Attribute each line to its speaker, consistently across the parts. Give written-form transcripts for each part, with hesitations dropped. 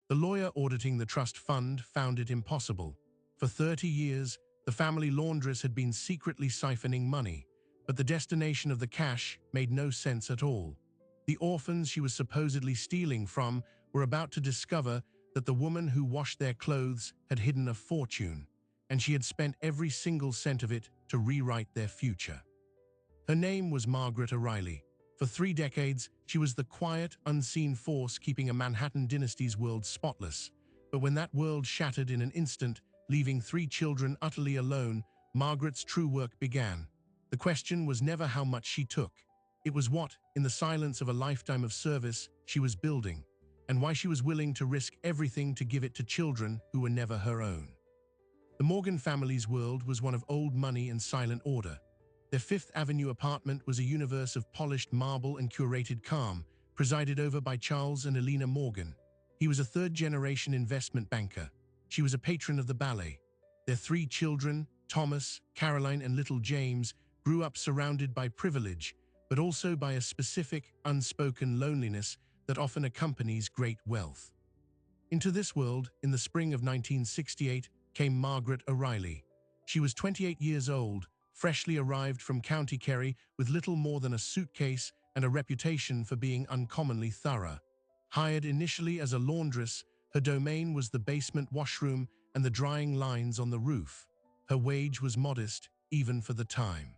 Speaker 1: The lawyer auditing the trust fund found it impossible. For 30 years, the family laundress had been secretly siphoning money, but the destination of the cash made no sense at all. The orphans she was supposedly stealing from were about to discover that the woman who washed their clothes had hidden a fortune, and she had spent every single cent of it to rewrite their future. Her name was Margaret O'Reilly. For 3 decades, she was the quiet, unseen force keeping a Manhattan dynasty's world spotless. But when that world shattered in an instant, leaving 3 children utterly alone, Margaret's true work began. The question was never how much she took. It was what, in the silence of a lifetime of service, she was building, and why she was willing to risk everything to give it to children who were never her own. The Morgan family's world was one of old money and silent order. Their Fifth Avenue apartment was a universe of polished marble and curated calm, presided over by Charles and Elena Morgan. He was a third-generation investment banker. She was a patron of the ballet. Their 3 children, Thomas, Caroline, and little James, grew up surrounded by privilege, but also by a specific, unspoken loneliness that often accompanies great wealth. Into this world, in the spring of 1968, came Margaret O'Reilly. She was 28 years old, freshly arrived from County Kerry with little more than a suitcase and a reputation for being uncommonly thorough. Hired initially as a laundress, her domain was the basement washroom and the drying lines on the roof. Her wage was modest, even for the time.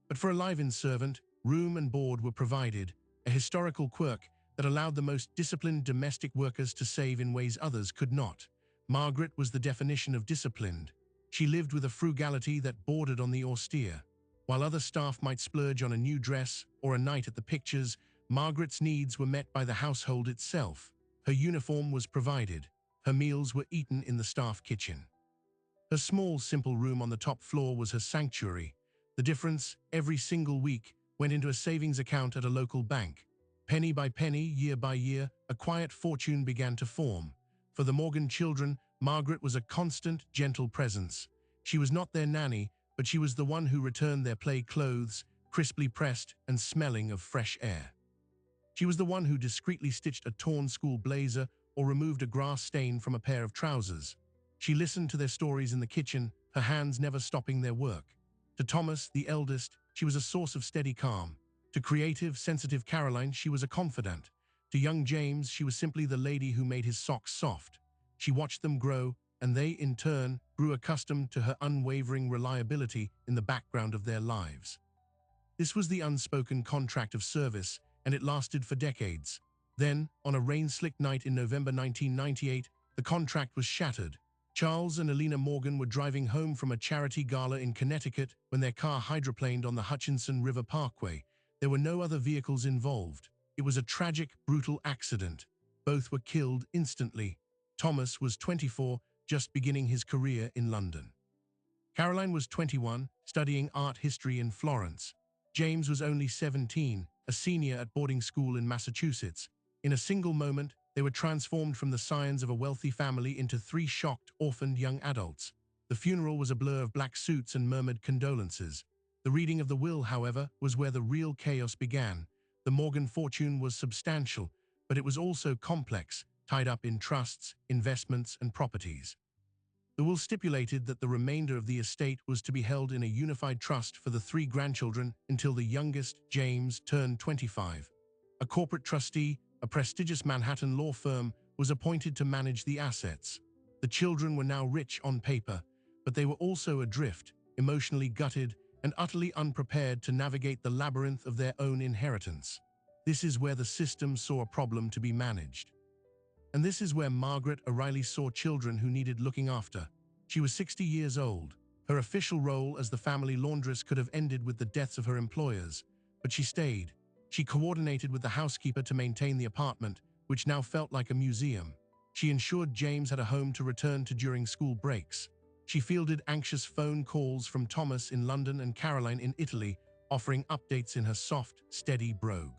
Speaker 1: But for a live-in servant, room and board were provided, a historical quirk that allowed the most disciplined domestic workers to save in ways others could not. Margaret was the definition of disciplined. She lived with a frugality that bordered on the austere. While other staff might splurge on a new dress or a night at the pictures, Margaret's needs were met by the household itself. Her uniform was provided. Her meals were eaten in the staff kitchen. Her small, simple room on the top floor was her sanctuary. The difference, every single week, went into a savings account at a local bank. Penny by penny, year by year, a quiet fortune began to form. For the Morgan children, Margaret was a constant, gentle presence. She was not their nanny, but she was the one who returned their play clothes, crisply pressed and smelling of fresh air. She was the one who discreetly stitched a torn school blazer or removed a grass stain from a pair of trousers. She listened to their stories in the kitchen, her hands never stopping their work. To Thomas, the eldest, she was a source of steady calm. To creative, sensitive Caroline, she was a confidant. To young James, she was simply the lady who made his socks soft. She watched them grow, and they, in turn, grew accustomed to her unwavering reliability in the background of their lives. This was the unspoken contract of service, and it lasted for decades. Then, on a rain-slicked night in November 1998, the contract was shattered. Charles and Elena Morgan were driving home from a charity gala in Connecticut when their car hydroplaned on the Hutchinson River Parkway. There were no other vehicles involved. It was a tragic, brutal accident. Both were killed instantly. Thomas was 24, just beginning his career in London. Caroline was 21, studying art history in Florence. James was only 17, a senior at boarding school in Massachusetts. In a single moment, they were transformed from the scions of a wealthy family into 3 shocked, orphaned young adults. The funeral was a blur of black suits and murmured condolences. The reading of the will, however, was where the real chaos began. The Morgan fortune was substantial, but it was also complex, tied up in trusts, investments, and properties. The will stipulated that the remainder of the estate was to be held in a unified trust for the 3 grandchildren until the youngest, James, turned 25. A corporate trustee, a prestigious Manhattan law firm, was appointed to manage the assets. The children were now rich on paper, but they were also adrift, emotionally gutted, and utterly unprepared to navigate the labyrinth of their own inheritance. This is where the system saw a problem to be managed. And this is where Margaret O'Reilly saw children who needed looking after. She was 60 years old. Her official role as the family laundress could have ended with the deaths of her employers, but she stayed. She coordinated with the housekeeper to maintain the apartment, which now felt like a museum. She ensured James had a home to return to during school breaks. She fielded anxious phone calls from Thomas in London and Caroline in Italy, offering updates in her soft, steady brogue.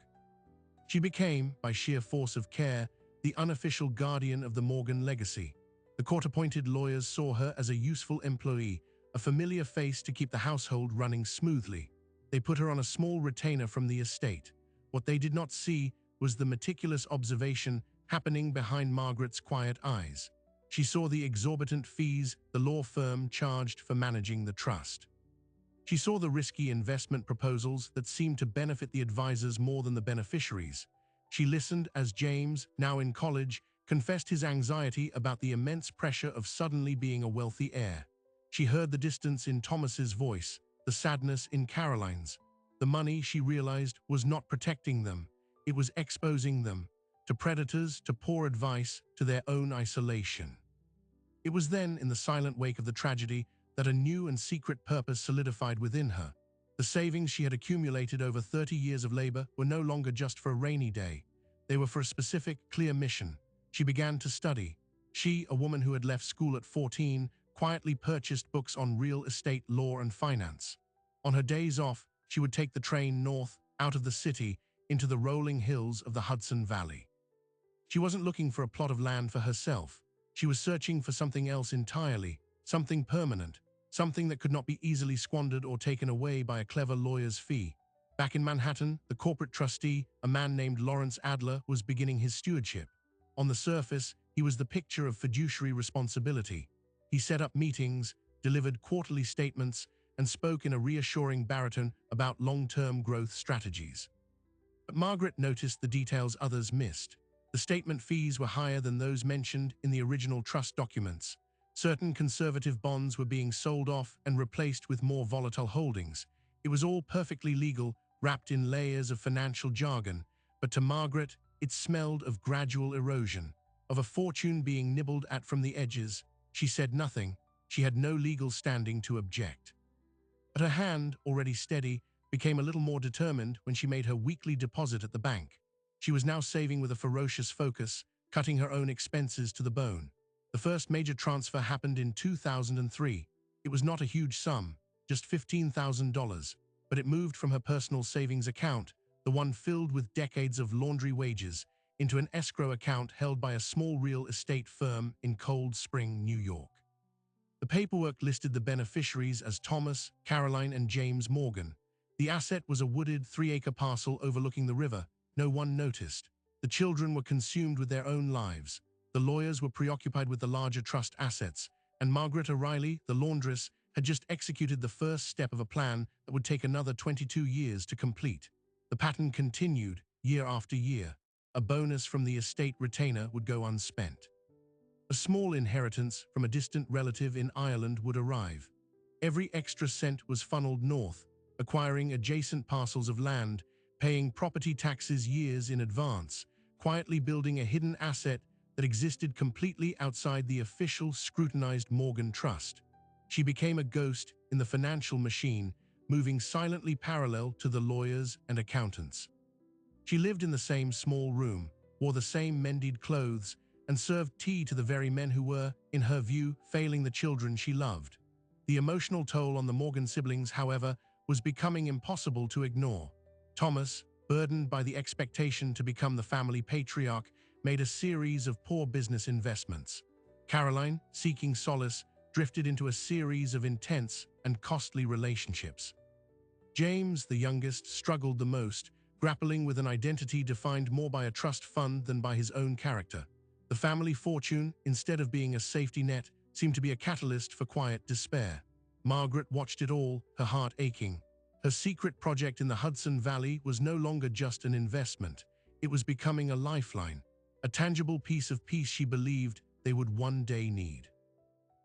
Speaker 1: She became, by sheer force of care, the unofficial guardian of the Morgan legacy. The court-appointed lawyers saw her as a useful employee, a familiar face to keep the household running smoothly. They put her on a small retainer from the estate. What they did not see was the meticulous observation, happening behind Margaret's quiet eyes. She saw the exorbitant fees the law firm charged for managing the trust. She saw the risky investment proposals that seemed to benefit the advisors more than the beneficiaries. She listened as James, now in college, confessed his anxiety about the immense pressure of suddenly being a wealthy heir. She heard the distance in Thomas's voice, the sadness in Caroline's. The money, she realized, was not protecting them. It was exposing them to predators, to poor advice, to their own isolation. It was then, in the silent wake of the tragedy, that a new and secret purpose solidified within her. The savings she had accumulated over 30 years of labor were no longer just for a rainy day. They were for a specific, clear mission. She began to study. She, a woman who had left school at 14, quietly purchased books on real estate, law, and finance. On her days off, she would take the train north, out of the city, into the rolling hills of the Hudson Valley. She wasn't looking for a plot of land for herself. She was searching for something else entirely, something permanent, something that could not be easily squandered or taken away by a clever lawyer's fee. Back in Manhattan, the corporate trustee, a man named Lawrence Adler, was beginning his stewardship. On the surface, he was the picture of fiduciary responsibility. He set up meetings, delivered quarterly statements, and spoke in a reassuring baritone about long-term growth strategies. But Margaret noticed the details others missed. The statement fees were higher than those mentioned in the original trust documents. Certain conservative bonds were being sold off and replaced with more volatile holdings. It was all perfectly legal, wrapped in layers of financial jargon, but to Margaret, it smelled of gradual erosion, of a fortune being nibbled at from the edges. She said nothing. She had no legal standing to object. But her hand, already steady, became a little more determined when she made her weekly deposit at the bank. She was now saving with a ferocious focus, cutting her own expenses to the bone. The first major transfer happened in 2003. It was not a huge sum, just $15,000, but it moved from her personal savings account, the one filled with decades of laundry wages, into an escrow account held by a small real estate firm in Cold Spring, New York. The paperwork listed the beneficiaries as Thomas, Caroline, and James Morgan. The asset was a wooded 3-acre parcel overlooking the river. No one noticed. The children were consumed with their own lives. The lawyers were preoccupied with the larger trust assets, and Margaret O'Reilly, the laundress, had just executed the first step of a plan that would take another 22 years to complete. The pattern continued, year after year. A bonus from the estate retainer would go unspent. A small inheritance from a distant relative in Ireland would arrive. Every extra cent was funneled north, acquiring adjacent parcels of land, paying property taxes years in advance, quietly building a hidden asset that existed completely outside the official, scrutinized Morgan Trust. She became a ghost in the financial machine, moving silently parallel to the lawyers and accountants. She lived in the same small room, wore the same mended clothes, and served tea to the very men who were, in her view, failing the children she loved. The emotional toll on the Morgan siblings, however, was becoming impossible to ignore. Thomas, burdened by the expectation to become the family patriarch, made a series of poor business investments. Caroline, seeking solace, drifted into a series of intense and costly relationships. James, the youngest, struggled the most, grappling with an identity defined more by a trust fund than by his own character. The family fortune, instead of being a safety net, seemed to be a catalyst for quiet despair. Margaret watched it all, her heart aching. Her secret project in the Hudson Valley was no longer just an investment. It was becoming a lifeline, a tangible piece of peace she believed they would one day need.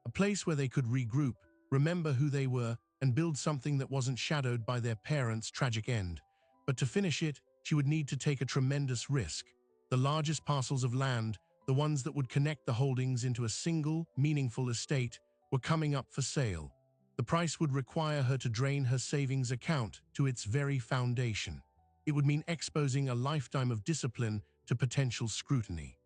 Speaker 1: A place where they could regroup, remember who they were, and build something that wasn't shadowed by their parents' tragic end. But to finish it, she would need to take a tremendous risk. The largest parcels of land, the ones that would connect the holdings into a single, meaningful estate, were coming up for sale. The price would require her to drain her savings account to its very foundation. It would mean exposing a lifetime of discipline to potential scrutiny.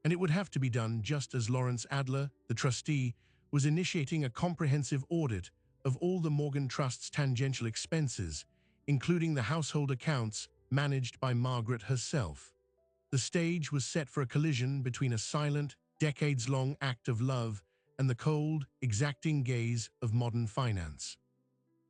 Speaker 1: And it would have to be done just as Lawrence Adler, the trustee, was initiating a comprehensive audit of all the Morgan Trust's tangential expenses, including the household accounts managed by Margaret herself. The stage was set for a collision between a silent, decades-long act of love and the cold, exacting gaze of modern finance.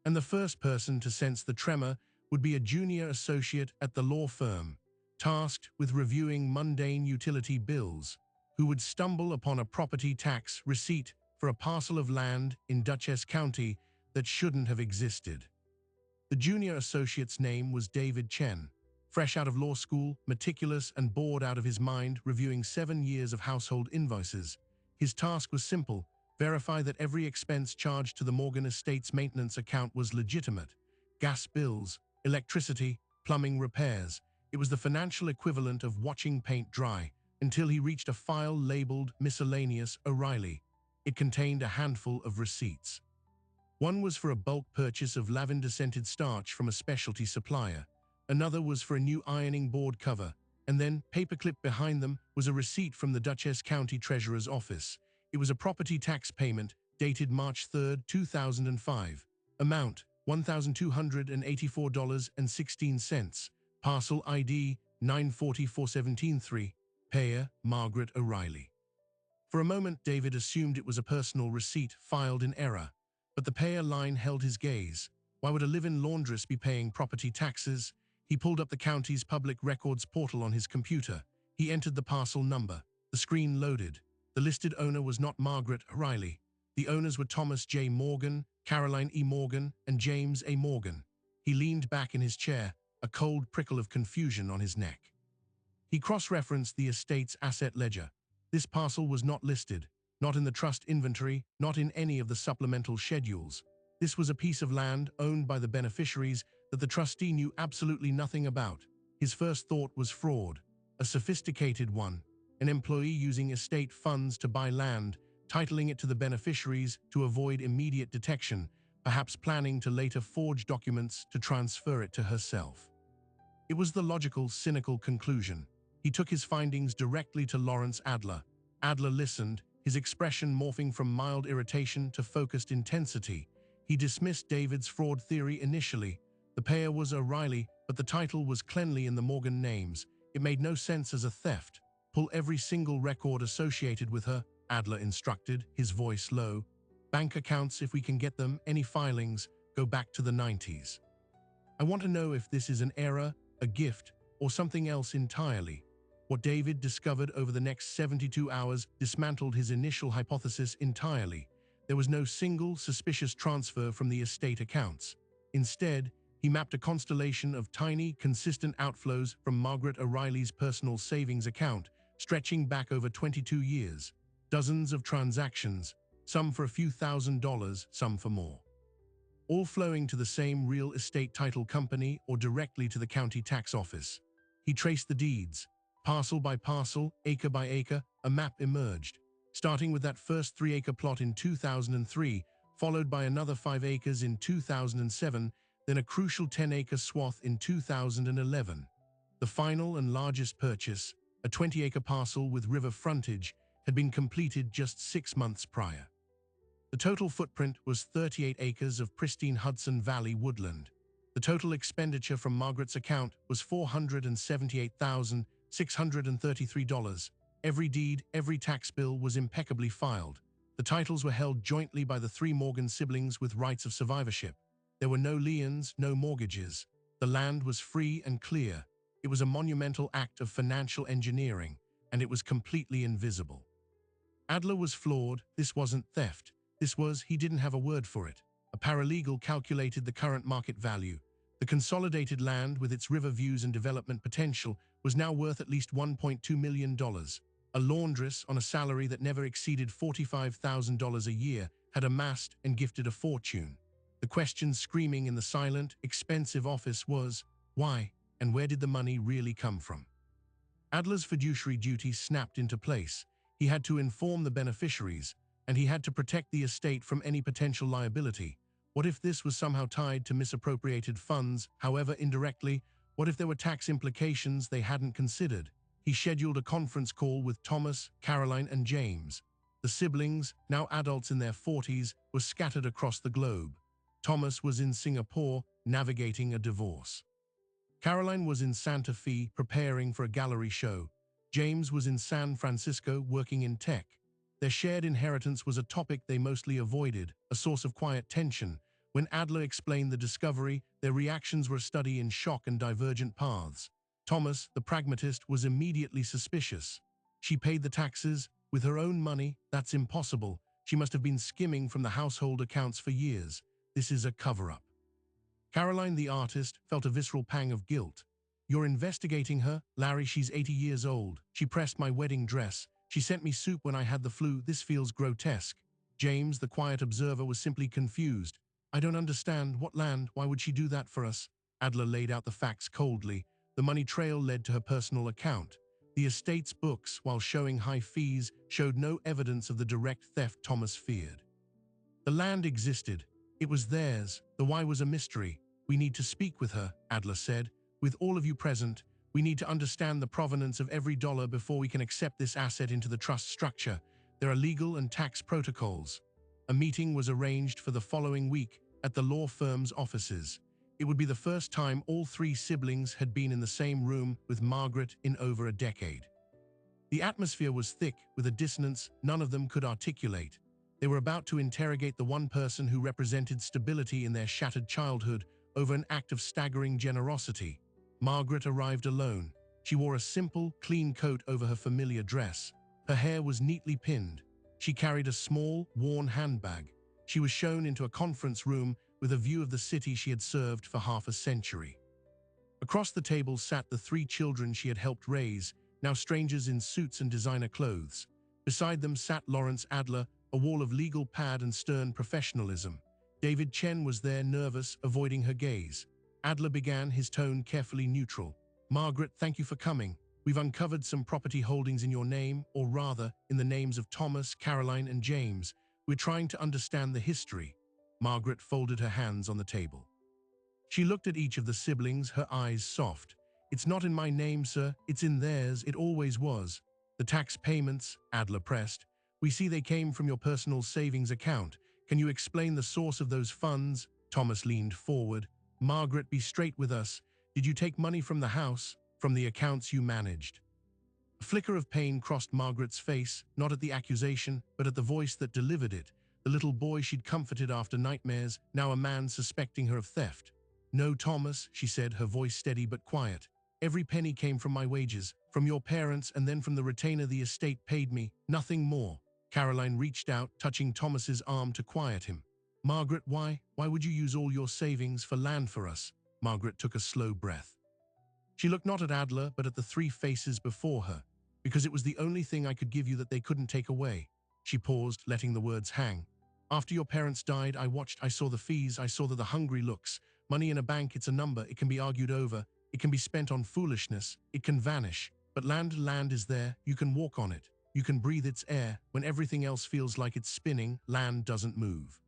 Speaker 1: And the first person to sense the tremor would be a junior associate at the law firm, tasked with reviewing mundane utility bills, who would stumble upon a property tax receipt for a parcel of land in Dutchess County that shouldn't have existed. The junior associate's name was David Chen. Fresh out of law school, meticulous and bored out of his mind, reviewing 7 years of household invoices. His task was simple: verify that every expense charged to the Morgan Estate's maintenance account was legitimate. Gas bills, electricity, plumbing repairs. It was the financial equivalent of watching paint dry, until he reached a file labeled Miscellaneous O'Reilly. It contained a handful of receipts. One was for a bulk purchase of lavender-scented starch from a specialty supplier. Another was for a new ironing board cover, and then, paperclip behind them, was a receipt from the Dutchess County Treasurer's office. It was a property tax payment, dated March 3, 2005. Amount, $1,284.16. Parcel ID, 94473. Payer, Margaret O'Reilly. For a moment, David assumed it was a personal receipt filed in error, but the payer line held his gaze. Why would a live-in laundress be paying property taxes? He pulled up the county's public records portal on his computer. He entered the parcel number. The screen loaded. The listed owner was not Margaret O'Reilly. The owners were Thomas J. Morgan, Caroline E. Morgan, and James A. Morgan. He leaned back in his chair, a cold prickle of confusion on his neck. He cross-referenced the estate's asset ledger. This parcel was not listed, not in the trust inventory, not in any of the supplemental schedules. This was a piece of land owned by the beneficiaries that the trustee knew absolutely nothing about. His first thought was fraud, a sophisticated one, an employee using estate funds to buy land, titling it to the beneficiaries to avoid immediate detection, perhaps planning to later forge documents to transfer it to herself. It was the logical, cynical conclusion. He took his findings directly to Lawrence Adler. Adler listened, his expression morphing from mild irritation to focused intensity. He dismissed David's fraud theory initially. The payer was O'Reilly, but the title was cleanly in the Morgan names. It made no sense as a theft. Pull every single record associated with her, Adler instructed, his voice low. Bank accounts if we can get them, any filings, go back to the 90s. I want to know if this is an error, a gift, or something else entirely. What David discovered over the next 72 hours dismantled his initial hypothesis entirely. There was no single suspicious transfer from the estate accounts. Instead, he mapped a constellation of tiny, consistent outflows from Margaret O'Reilly's personal savings account, stretching back over 22 years. Dozens of transactions, some for a few $1,000s, some for more. All flowing to the same real estate title company or directly to the county tax office. He traced the deeds. Parcel by parcel, acre by acre, a map emerged. Starting with that first 3-acre plot in 2003, followed by another 5 acres in 2007, then a crucial 10-acre swath in 2011. The final and largest purchase, a 20-acre parcel with river frontage, had been completed just 6 months prior. The total footprint was 38 acres of pristine Hudson Valley woodland. The total expenditure from Margaret's account was $478,633. Every deed, every tax bill was impeccably filed. The titles were held jointly by the 3 Morgan siblings with rights of survivorship. There were no liens, no mortgages. The land was free and clear. It was a monumental act of financial engineering, and it was completely invisible. Adler was floored. This wasn't theft. This was, he didn't have a word for it. A paralegal calculated the current market value. The consolidated land, with its river views and development potential, was now worth at least $1.2 million. A laundress on a salary that never exceeded $45,000 a year had amassed and gifted a fortune. The question screaming in the silent, expensive office was, why, and where did the money really come from? Adler's fiduciary duty snapped into place. He had to inform the beneficiaries, and he had to protect the estate from any potential liability. What if this was somehow tied to misappropriated funds, however indirectly? What if there were tax implications they hadn't considered? He scheduled a conference call with Thomas, Caroline, and James. The siblings, now adults in their 40s, were scattered across the globe. Thomas was in Singapore, navigating a divorce. Caroline was in Santa Fe, preparing for a gallery show. James was in San Francisco, working in tech. Their shared inheritance was a topic they mostly avoided, a source of quiet tension. When Adler explained the discovery, their reactions were a study in shock and divergent paths. Thomas, the pragmatist, was immediately suspicious. She paid the taxes with her own money. That's impossible. She must have been skimming from the household accounts for years. This is a cover-up. Caroline, the artist, felt a visceral pang of guilt. You're investigating her? Larry, she's 80 years old. She pressed my wedding dress. She sent me soup when I had the flu. This feels grotesque. James, the quiet observer, was simply confused. I don't understand. What land? Why would she do that for us? Adler laid out the facts coldly. The money trail led to her personal account. The estate's books, while showing high fees, showed no evidence of the direct theft Thomas feared. The land existed. It was theirs. The why was a mystery. We need to speak with her, Adler said. With all of you present, we need to understand the provenance of every dollar before we can accept this asset into the trust structure. There are legal and tax protocols. A meeting was arranged for the following week at the law firm's offices. It would be the first time all three siblings had been in the same room with Margaret in over a decade. The atmosphere was thick with a dissonance none of them could articulate. They were about to interrogate the one person who represented stability in their shattered childhood over an act of staggering generosity. Margaret arrived alone. She wore a simple, clean coat over her familiar dress. Her hair was neatly pinned. She carried a small, worn handbag. She was shown into a conference room with a view of the city she had served for half a century. Across the table sat the three children she had helped raise, now strangers in suits and designer clothes. Beside them sat Lawrence Adler, a wall of legal pad and stern professionalism. David Chen was there, nervous, avoiding her gaze. Adler began, his tone carefully neutral. Margaret, thank you for coming. We've uncovered some property holdings in your name, or rather, in the names of Thomas, Caroline, and James. We're trying to understand the history. Margaret folded her hands on the table. She looked at each of the siblings, her eyes soft. It's not in my name, sir. It's in theirs. It always was. The tax payments, Adler pressed. We see they came from your personal savings account. Can you explain the source of those funds? Thomas leaned forward. Margaret, be straight with us. Did you take money from the house, from the accounts you managed? A flicker of pain crossed Margaret's face, not at the accusation, but at the voice that delivered it. The little boy she'd comforted after nightmares, now a man suspecting her of theft. No, Thomas, she said, her voice steady but quiet. Every penny came from my wages, from your parents, and then from the retainer the estate paid me, nothing more. Caroline reached out, touching Thomas's arm to quiet him. Margaret, why would you use all your savings for land for us? Margaret took a slow breath. She looked not at Adler, but at the three faces before her. Because it was the only thing I could give you that they couldn't take away. She paused, letting the words hang. After your parents died, I saw the fees, I saw the hungry looks. Money in a bank, it's a number, it can be argued over, it can be spent on foolishness, it can vanish. But land is there, you can walk on it, you can breathe its air. When everything else feels like it's spinning, land doesn't move.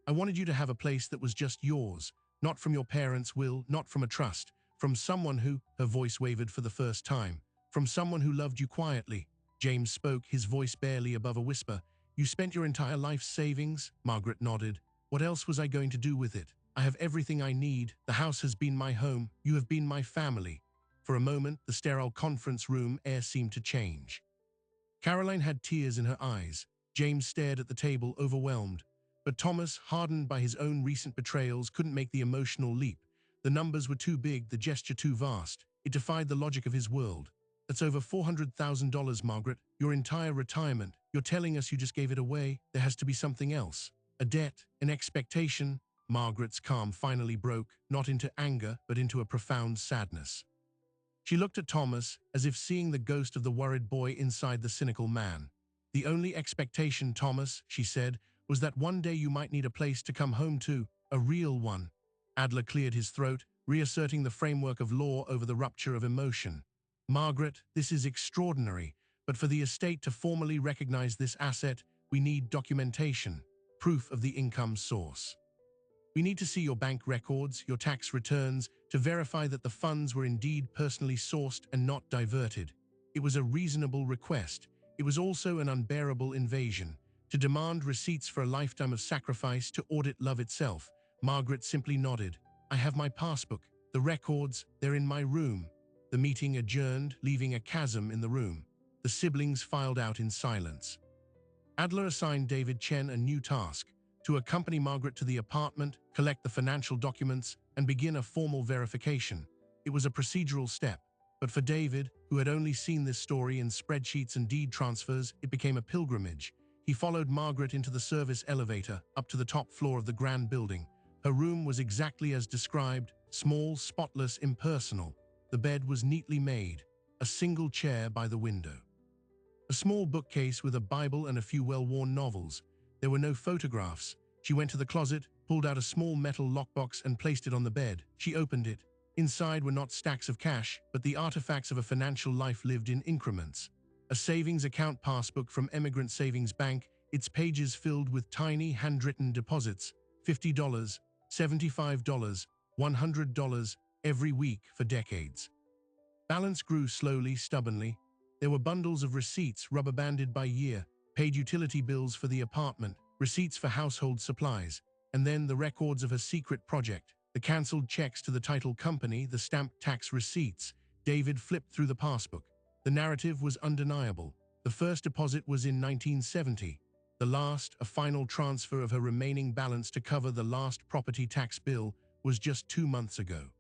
Speaker 1: I wanted you to have a place that was just yours, not from your parents' will, not from a trust, from someone who, her voice wavered for the first time, from someone who loved you quietly. James spoke, his voice barely above a whisper. You spent your entire life's savings? Margaret nodded. What else was I going to do with it? I have everything I need. The house has been my home. You have been my family. For a moment, the sterile conference room air seemed to change. Caroline had tears in her eyes. James stared at the table, overwhelmed. But Thomas, hardened by his own recent betrayals, couldn't make the emotional leap. The numbers were too big, the gesture too vast. It defied the logic of his world. That's over $400,000, Margaret. Your entire retirement. You're telling us you just gave it away. There has to be something else. A debt, an expectation. Margaret's calm finally broke, not into anger, but into a profound sadness. She looked at Thomas, as if seeing the ghost of the worried boy inside the cynical man. The only expectation, Thomas, she said, was that one day you might need a place to come home to, a real one. Adler cleared his throat, reasserting the framework of law over the rupture of emotion. Margaret, this is extraordinary, but for the estate to formally recognize this asset, we need documentation, proof of the income source. We need to see your bank records, your tax returns, to verify that the funds were indeed personally sourced and not diverted. It was a reasonable request. It was also an unbearable invasion. To demand receipts for a lifetime of sacrifice, to audit love itself. Margaret simply nodded. I have my passbook. The records, they're in my room. The meeting adjourned, leaving a chasm in the room. The siblings filed out in silence. Adler assigned David Chen a new task: to accompany Margaret to the apartment, collect the financial documents, and begin a formal verification. It was a procedural step, But for David, who had only seen this story in spreadsheets and deed transfers, it became a pilgrimage. He followed Margaret into the service elevator, up to the top floor of the grand building. Her room was exactly as described, small, spotless, impersonal. The bed was neatly made, a single chair by the window. A small bookcase with a Bible and a few well-worn novels. There were no photographs. She went to the closet, pulled out a small metal lockbox and placed it on the bed. She opened it. Inside were not stacks of cash, but the artifacts of a financial life lived in increments. A savings account passbook from Emigrant Savings Bank, its pages filled with tiny handwritten deposits, $50, $75, $100 every week for decades. Balance grew slowly, stubbornly. There were bundles of receipts rubber-banded by year, paid utility bills for the apartment, receipts for household supplies, and then the records of her secret project, the cancelled checks to the title company, the stamped tax receipts. David flipped through the passbook. The narrative was undeniable. The first deposit was in 1970. The last, a final transfer of her remaining balance to cover the last property tax bill, was just 2 months ago.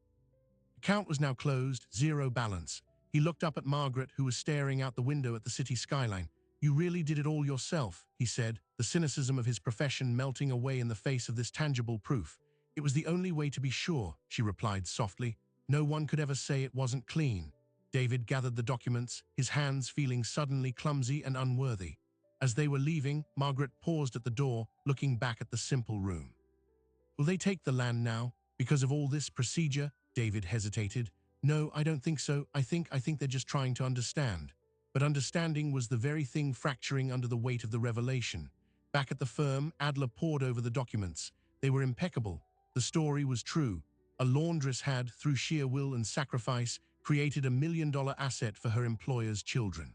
Speaker 1: Account was now closed, zero balance. He looked up at Margaret, who was staring out the window at the city skyline. "You really did it all yourself," he said, the cynicism of his profession melting away in the face of this tangible proof. "It was the only way to be sure," she replied softly. "No one could ever say it wasn't clean." David gathered the documents, his hands feeling suddenly clumsy and unworthy. As they were leaving, Margaret paused at the door, looking back at the simple room. "Will they take the land now, because of all this procedure?" David hesitated. "No, I don't think so. I think they're just trying to understand." But understanding was the very thing fracturing under the weight of the revelation. Back at the firm, Adler pored over the documents. They were impeccable. The story was true. A laundress had, through sheer will and sacrifice, created $1 million asset for her employer's children.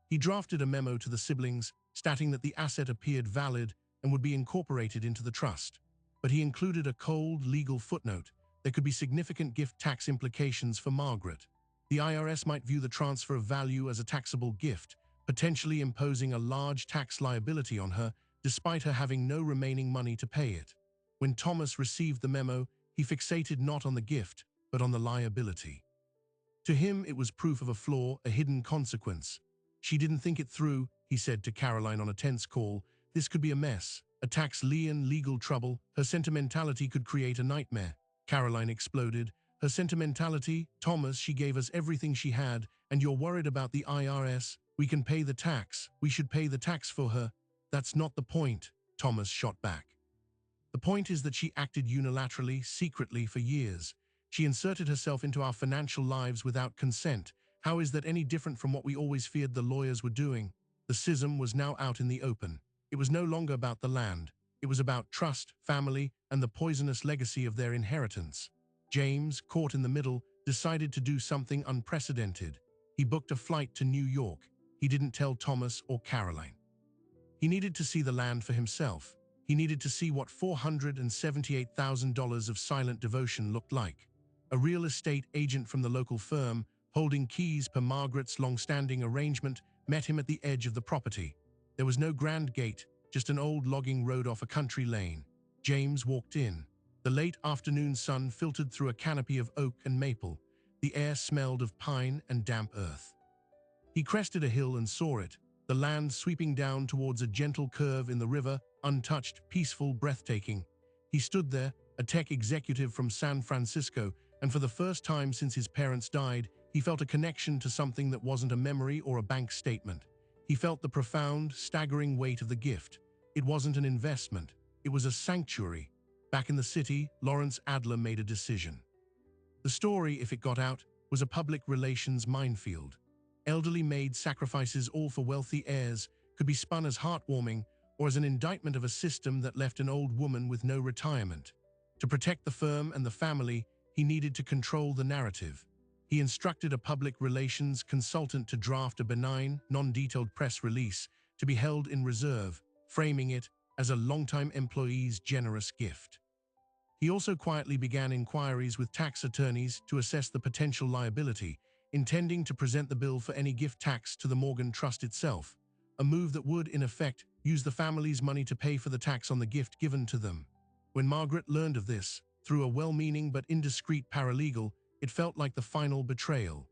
Speaker 1: He drafted a memo to the siblings, stating that the asset appeared valid and would be incorporated into the trust. But he included a cold, legal footnote. There could be significant gift tax implications for Margaret. The IRS might view the transfer of value as a taxable gift, potentially imposing a large tax liability on her, despite her having no remaining money to pay it. When Thomas received the memo, he fixated not on the gift, but on the liability. To him, it was proof of a flaw, a hidden consequence. "She didn't think it through," he said to Caroline on a tense call. "This could be a mess, a tax lien, legal trouble. Her sentimentality could create a nightmare." Caroline exploded. "Her sentimentality? Thomas, she gave us everything she had, and you're worried about the IRS? We can pay the tax. We should pay the tax for her." "That's not the point," Thomas shot back. "The point is that she acted unilaterally, secretly, for years. She inserted herself into our financial lives without consent. How is that any different from what we always feared the lawyers were doing?" The schism was now out in the open. It was no longer about the land. It was about trust, family, and the poisonous legacy of their inheritance. James, caught in the middle, decided to do something unprecedented. He booked a flight to New York. He didn't tell Thomas or Caroline. He needed to see the land for himself. He needed to see what $478,000 of silent devotion looked like. A real estate agent from the local firm, holding keys per Margaret's long-standing arrangement, met him at the edge of the property. There was no grand gate, just an old logging road off a country lane. James walked in. The late afternoon sun filtered through a canopy of oak and maple. The air smelled of pine and damp earth. He crested a hill and saw it, the land sweeping down towards a gentle curve in the river, untouched, peaceful, breathtaking. He stood there, a tech executive from San Francisco, and for the first time since his parents died, he felt a connection to something that wasn't a memory or a bank statement. He felt the profound, staggering weight of the gift. It wasn't an investment. It was a sanctuary. Back in the city, Lawrence Adler made a decision. The story, if it got out, was a public relations minefield. Elderly maid sacrifices all for wealthy heirs could be spun as heartwarming or as an indictment of a system that left an old woman with no retirement. To protect the firm and the family, he needed to control the narrative. He instructed a public relations consultant to draft a benign, non-detailed press release to be held in reserve, framing it as a longtime employee's generous gift. He also quietly began inquiries with tax attorneys to assess the potential liability, intending to present the bill for any gift tax to the Morgan Trust itself, a move that would, in effect, use the family's money to pay for the tax on the gift given to them. When Margaret learned of this, through a well-meaning but indiscreet paralegal, it felt like the final betrayal.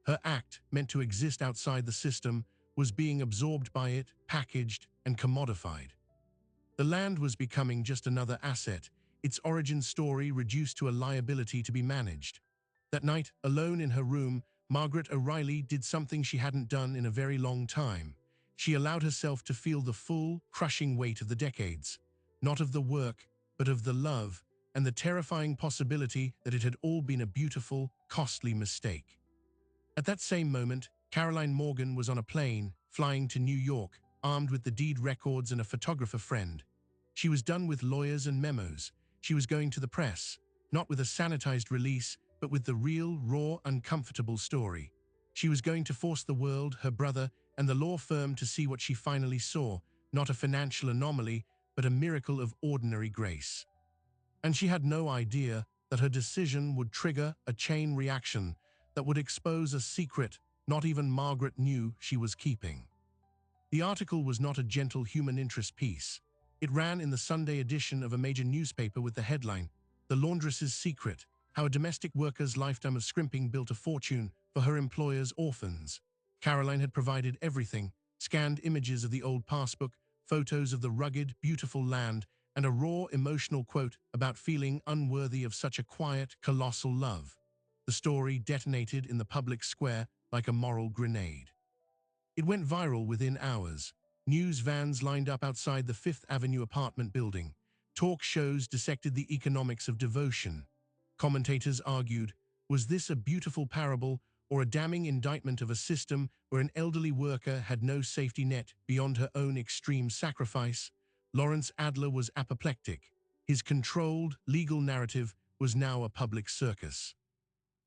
Speaker 1: Her act, meant to exist outside the system, was being absorbed by it, packaged, and commodified. The land was becoming just another asset, its origin story reduced to a liability to be managed. That night, alone in her room, Margaret O'Reilly did something she hadn't done in a very long time. She allowed herself to feel the full, crushing weight of the decades, not of the work, but of the love, and the terrifying possibility that it had all been a beautiful, costly mistake. At that same moment, Caroline Morgan was on a plane, flying to New York, armed with the deed records and a photographer friend. She was done with lawyers and memos. She was going to the press, not with a sanitized release, but with the real, raw, uncomfortable story. She was going to force the world, her brother, and the law firm to see what she finally saw, not a financial anomaly, but a miracle of ordinary grace. And she had no idea that her decision would trigger a chain reaction that would expose a secret not even Margaret knew she was keeping. The article was not a gentle human interest piece. It ran in the Sunday edition of a major newspaper with the headline, "The Laundress's Secret: How a Domestic Worker's Lifetime of Scrimping Built a Fortune for Her Employer's Orphans." Caroline had provided everything: scanned images of the old passbook, photos of the rugged, beautiful land, and a raw, emotional quote about feeling unworthy of such a quiet, colossal love. The story detonated in the public square like a moral grenade. It went viral within hours. News vans lined up outside the Fifth Avenue apartment building. Talk shows dissected the economics of devotion. Commentators argued, was this a beautiful parable or a damning indictment of a system where an elderly worker had no safety net beyond her own extreme sacrifice? Lawrence Adler was apoplectic. His controlled, legal narrative was now a public circus.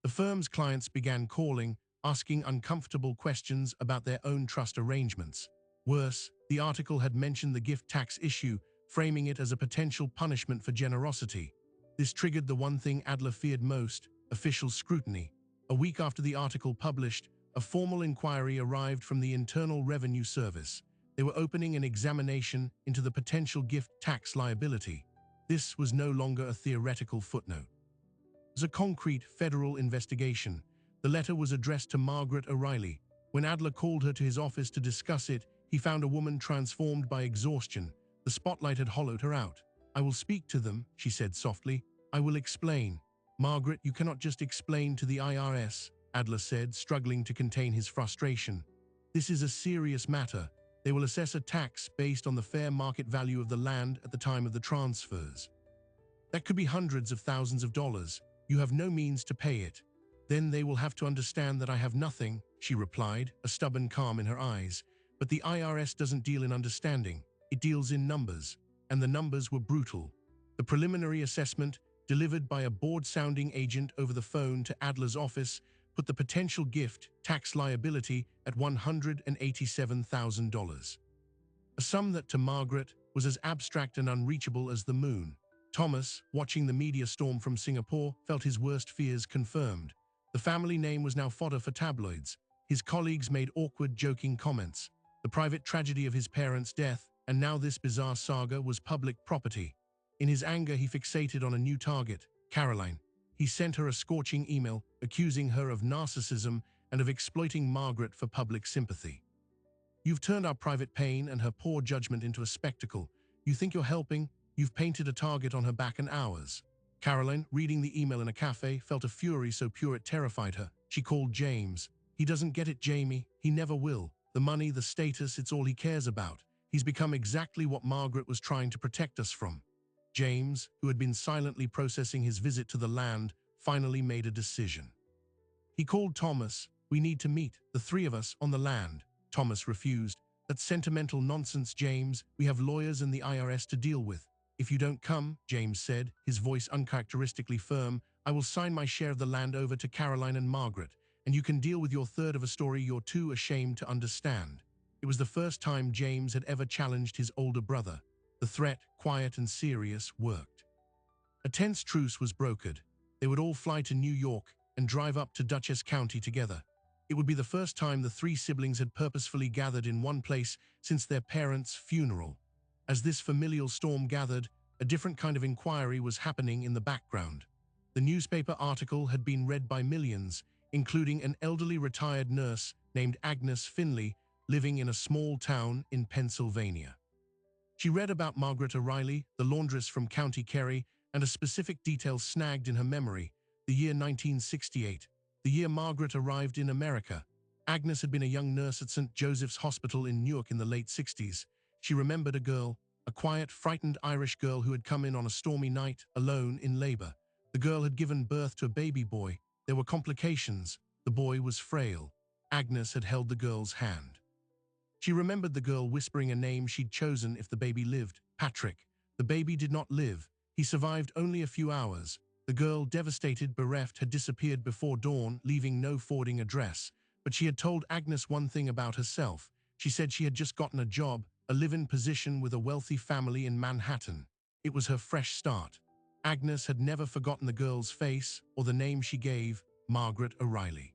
Speaker 1: The firm's clients began calling, asking uncomfortable questions about their own trust arrangements. Worse, the article had mentioned the gift tax issue, framing it as a potential punishment for generosity. This triggered the one thing Adler feared most: official scrutiny. A week after the article published, a formal inquiry arrived from the Internal Revenue Service. They were opening an examination into the potential gift tax liability. This was no longer a theoretical footnote. It was a concrete federal investigation. The letter was addressed to Margaret O'Reilly. When Adler called her to his office to discuss it, he found a woman transformed by exhaustion. The spotlight had hollowed her out. "I will speak to them," she said softly. "I will explain." "Margaret, you cannot just explain to the IRS," Adler said, struggling to contain his frustration. "This is a serious matter. They will assess a tax based on the fair market value of the land at the time of the transfers. That could be hundreds of thousands of dollars. You have no means to pay it. Then they will have to understand that I have nothing," she replied, a stubborn calm in her eyes. "But the IRS doesn't deal in understanding. It deals in numbers." And the numbers were brutal. The preliminary assessment, delivered by a bored-sounding agent over the phone to Adler's office, put the potential gift tax liability at $187,000. A sum that, to Margaret, was as abstract and unreachable as the moon. Thomas, watching the media storm from Singapore, felt his worst fears confirmed. The family name was now fodder for tabloids. His colleagues made awkward, joking comments. The private tragedy of his parents' death, and now this bizarre saga, was public property. In his anger, he fixated on a new target, Caroline. He sent her a scorching email, accusing her of narcissism and of exploiting Margaret for public sympathy. "You've turned our private pain and her poor judgment into a spectacle. You think you're helping? You've painted a target on her back and ours." Caroline, reading the email in a cafe, felt a fury so pure it terrified her. She called James. "He doesn't get it, Jamie. He never will. The money, the status, it's all he cares about. He's become exactly what Margaret was trying to protect us from." James, who had been silently processing his visit to the land, finally made a decision. He called Thomas. "We need to meet, the three of us, on the land." Thomas refused. "That's sentimental nonsense, James. We have lawyers and the IRS to deal with." "If you don't come," James said, his voice uncharacteristically firm, "I will sign my share of the land over to Caroline and Margaret, and you can deal with your third of a story you're too ashamed to understand." It was the first time James had ever challenged his older brother. The threat, quiet and serious, worked. A tense truce was brokered. They would all fly to New York and drive up to Dutchess County together. It would be the first time the three siblings had purposefully gathered in one place since their parents' funeral. As this familial storm gathered, a different kind of inquiry was happening in the background. The newspaper article had been read by millions. including an elderly retired nurse named Agnes Finley living in a small town in Pennsylvania. She read about Margaret O'Reilly, the laundress from County Kerry, and a specific detail snagged in her memory: the year 1968, the year Margaret arrived in America. Agnes had been a young nurse at St. Joseph's Hospital in Newark in the late 60s. She remembered a girl, a quiet, frightened Irish girl who had come in on a stormy night, alone in labor. The girl had given birth to a baby boy. There were complications. The boy was frail. Agnes had held the girl's hand. She remembered the girl whispering a name she'd chosen if the baby lived: Patrick. The baby did not live. He survived only a few hours. The girl, devastated, bereft, had disappeared before dawn, leaving no forwarding address. But she had told Agnes one thing about herself. She said she had just gotten a job, a live-in position with a wealthy family in Manhattan. It was her fresh start. Agnes had never forgotten the girl's face or the name she gave: Margaret O'Reilly.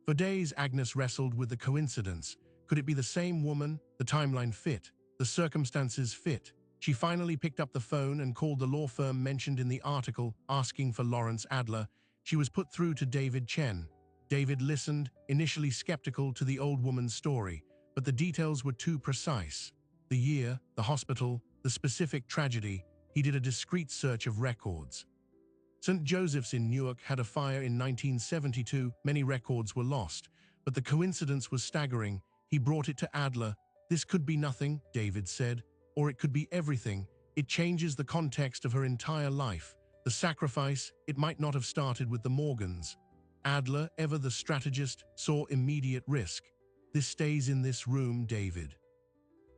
Speaker 1: For days, Agnes wrestled with the coincidence. Could it be the same woman? The timeline fit. The circumstances fit. She finally picked up the phone and called the law firm mentioned in the article, asking for Lawrence Adler. She was put through to David Chen. David listened, initially skeptical to the old woman's story, but the details were too precise. The year, the hospital, the specific tragedy. He did a discreet search of records. St. Joseph's in Newark had a fire in 1972. Many records were lost, but the coincidence was staggering. He brought it to Adler. This could be nothing, David said, or it could be everything. It changes the context of her entire life. The sacrifice, it might not have started with the Morgans. Adler, ever the strategist, saw immediate risk. This stays in this room, David.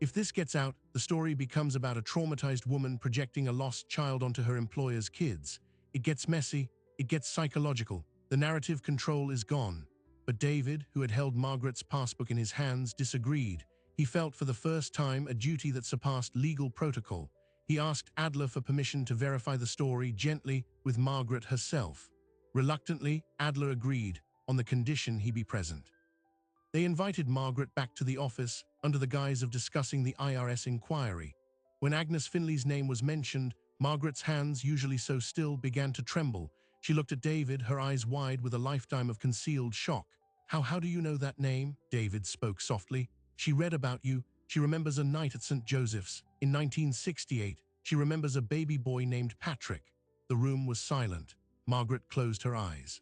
Speaker 1: If this gets out, the story becomes about a traumatized woman projecting a lost child onto her employer's kids. It gets messy, it gets psychological. The narrative control is gone. But David, who had held Margaret's passbook in his hands, disagreed. He felt for the first time a duty that surpassed legal protocol. He asked Adler for permission to verify the story gently with Margaret herself. Reluctantly, Adler agreed, on the condition he be present. They invited Margaret back to the office under the guise of discussing the IRS inquiry. When Agnes Finley's name was mentioned, Margaret's hands, usually so still, began to tremble. She looked at David, her eyes wide with a lifetime of concealed shock. How do you know that name? David spoke softly. She read about you. She remembers a night at St. Joseph's in 1968. She remembers a baby boy named Patrick. The room was silent. Margaret closed her eyes.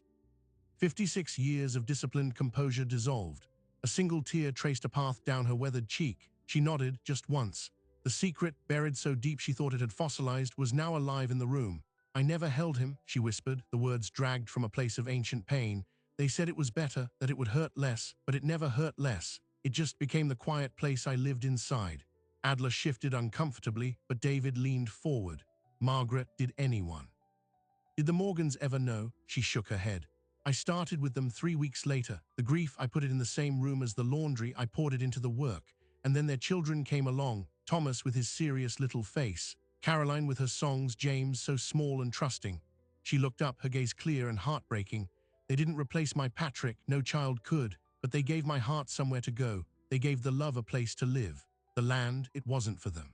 Speaker 1: 56 years of disciplined composure dissolved. A single tear traced a path down her weathered cheek. She nodded just once. The secret, buried so deep she thought it had fossilized, was now alive in the room. I never held him, she whispered, the words dragged from a place of ancient pain. They said it was better, that it would hurt less, but it never hurt less. It just became the quiet place I lived inside. Adler shifted uncomfortably, but David leaned forward. Margaret, did anyone? Did the Morgans ever know? She shook her head. I started with them 3 weeks later. The grief, I put it in the same room as the laundry, I poured it into the work. And then their children came along, Thomas with his serious little face, Caroline with her songs, James so small and trusting. She looked up, her gaze clear and heartbreaking. They didn't replace my Patrick, no child could, but they gave my heart somewhere to go. They gave the love a place to live. The land, it wasn't for them.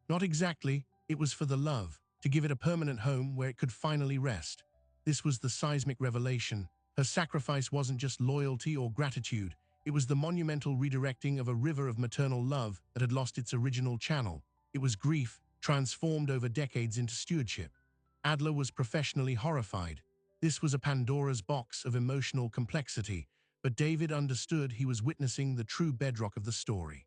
Speaker 1: Not exactly, it was for the love, to give it a permanent home where it could finally rest. This was the seismic revelation. Her sacrifice wasn't just loyalty or gratitude. It was the monumental redirecting of a river of maternal love that had lost its original channel. It was grief, transformed over decades into stewardship. Adler was professionally horrified. This was a Pandora's box of emotional complexity, but David understood he was witnessing the true bedrock of the story.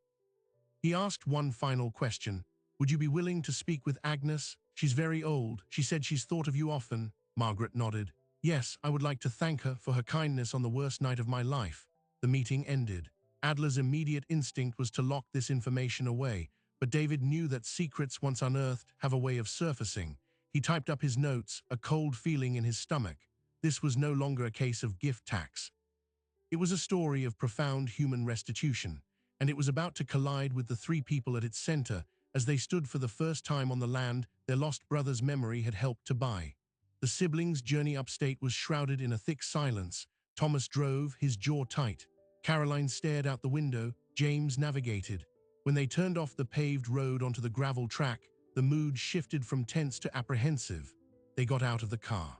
Speaker 1: He asked one final question. Would you be willing to speak with Agnes? She's very old. She said she's thought of you often. Margaret nodded. Yes, I would like to thank her for her kindness on the worst night of my life. The meeting ended. Adler's immediate instinct was to lock this information away, but David knew that secrets, once unearthed, have a way of surfacing. He typed up his notes, a cold feeling in his stomach. This was no longer a case of gift tax. It was a story of profound human restitution, and it was about to collide with the three people at its center as they stood for the first time on the land their lost brother's memory had helped to buy. The siblings' journey upstate was shrouded in a thick silence. Thomas drove, his jaw tight. Caroline stared out the window. James navigated. When they turned off the paved road onto the gravel track, the mood shifted from tense to apprehensive. They got out of the car.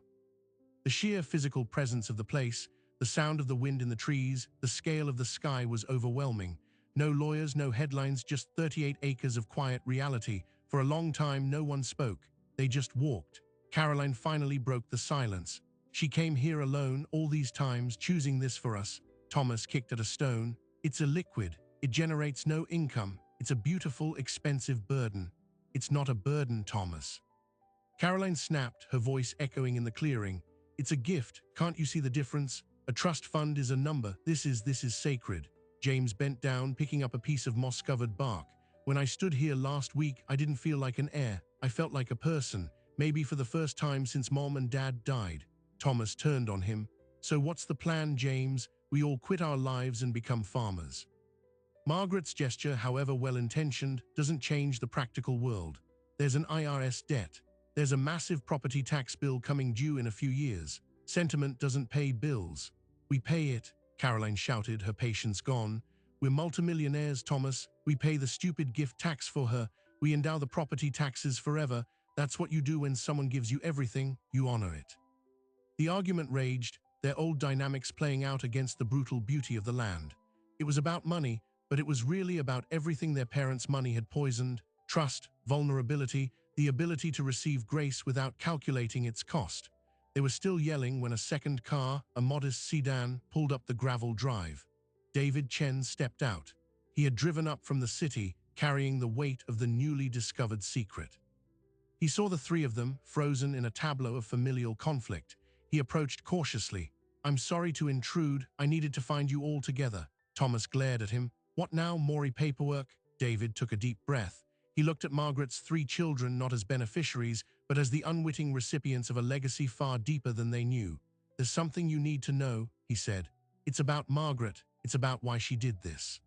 Speaker 1: The sheer physical presence of the place, The sound of the wind in the trees, the scale of the sky was overwhelming. No lawyers, no headlines, just 38 acres of quiet reality. For a long time, no one spoke. They just walked. Caroline finally broke the silence. She came here alone all these times, choosing this for us. Thomas kicked at a stone. It's a liquid. It generates no income. It's a beautiful, expensive burden. It's not a burden, Thomas. Caroline snapped, her voice echoing in the clearing. It's a gift. Can't you see the difference? A trust fund is a number. This is sacred. James bent down, picking up a piece of moss-covered bark. When I stood here last week, I didn't feel like an heir. I felt like a person, maybe for the first time since Mom and Dad died. Thomas turned on him. So what's the plan, James? We all quit our lives and become farmers. Margaret's gesture, however well-intentioned, doesn't change the practical world. There's an IRS debt. There's a massive property tax bill coming due in a few years. Sentiment doesn't pay bills. We pay it, Caroline shouted, her patience gone. We're multimillionaires, Thomas. We pay the stupid gift tax for her. We endow the property taxes forever. That's what you do when someone gives you everything. You honor it. The argument raged, their old dynamics playing out against the brutal beauty of the land. It was about money, but it was really about everything their parents' money had poisoned: trust, vulnerability, the ability to receive grace without calculating its cost. They were still yelling when a second car, a modest sedan, pulled up the gravel drive. David Chen stepped out. He had driven up from the city, carrying the weight of the newly discovered secret. He saw the three of them, frozen in a tableau of familial conflict. He approached cautiously. I'm sorry to intrude. I needed to find you all together. Thomas glared at him. What now, Maury paperwork? David took a deep breath. He looked at Margaret's three children not as beneficiaries, but as the unwitting recipients of a legacy far deeper than they knew. There's something you need to know, he said. It's about Margaret. It's about why she did this.